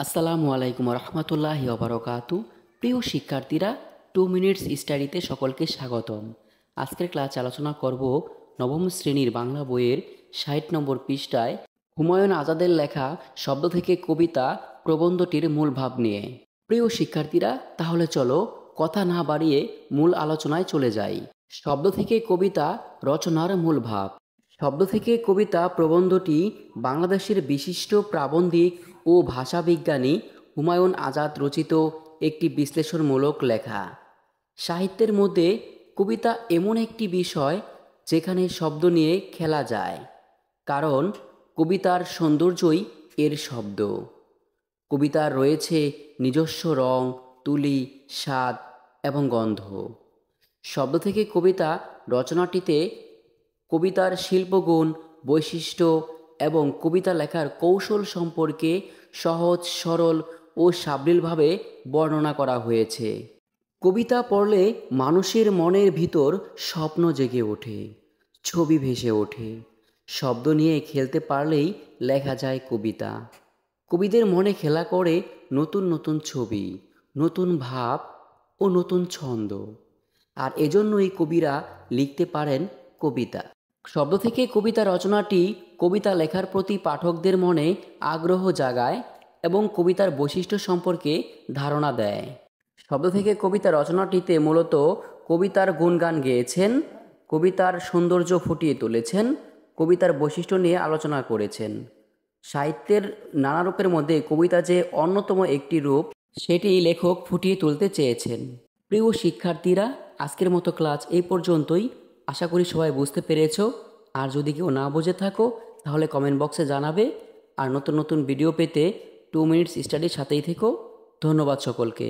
আসসালামু আলাইকুম রহমতুল্লাহি ওবারাকাতু। প্রিয় শিক্ষার্থীরা, 2 মিনিটস স্টাডিতে সকলকে স্বাগতম। আজকের ক্লাস আলোচনা করব নবম শ্রেণীর বাংলা বইয়ের ৬০ নম্বর পৃষ্ঠায় হুমায়ুন আজাদের লেখা শব্দ থেকে কবিতা প্রবন্ধটির মূল ভাব নিয়ে। প্রিয় শিক্ষার্থীরা, তাহলে চলো কথা না বাড়িয়ে মূল আলোচনায় চলে যাই। শব্দ থেকে কবিতা রচনার মূল ভাব। শব্দ থেকে কবিতা প্রবন্ধটি বাংলাদেশের বিশিষ্ট প্রাবন্ধিক ও ভাষাবিজ্ঞানী হুমায়ুন আজাদ রচিত একটি বিশ্লেষণমূলক লেখা। সাহিত্যের মধ্যে কবিতা এমন একটি বিষয় যেখানে শব্দ নিয়ে খেলা যায়, কারণ কবিতার সৌন্দর্যই এর শব্দ। কবিতার রয়েছে নিজস্ব রং, তুলি, স্বাদ এবং গন্ধ। শব্দ থেকে কবিতা রচনাটিতে কবিতার শিল্পগুণ, বৈশিষ্ট্য এবং কবিতা লেখার কৌশল সম্পর্কে সহজ, সরল ও সাবলীলভাবে বর্ণনা করা হয়েছে। কবিতা পড়লে মানুষের মনের ভিতর স্বপ্ন জেগে ওঠে, ছবি ভেসে ওঠে। শব্দ নিয়ে খেলতে পারলেই লেখা যায় কবিতা। কবিদের মনে খেলা করে নতুন নতুন ছবি, নতুন ভাব ও নতুন ছন্দ। আর এজন্যই কবিরা লিখতে পারেন কবিতা। শব্দ থেকে কবিতা রচনাটি কবিতা লেখার প্রতি পাঠকদের মনে আগ্রহ জাগায় এবং কবিতার বৈশিষ্ট্য সম্পর্কে ধারণা দেয়। শব্দ থেকে কবিতা রচনাটিতে মূলত কবিতার গুণগান গেয়েছেন, কবিতার সৌন্দর্য ফুটিয়ে তুলেছেন, কবিতার বৈশিষ্ট্য নিয়ে আলোচনা করেছেন। সাহিত্যের নানা রূপের মধ্যে কবিতা যে অন্যতম একটি রূপ, সেটি লেখক ফুটিয়ে তুলতে চেয়েছেন। প্রিয় শিক্ষার্থীরা, আজকের মতো ক্লাস এই পর্যন্তই। আশা করি সবাই বুঝতে পেরেছো। আর যদি কেউ না বুঝে থাকো তাহলে কমেন্ট বক্সে জানাবে। আর নতুন নতুন ভিডিও পেতে 2 মিনিটস স্টাডির সাথেই থেকো। ধন্যবাদ সকলকে।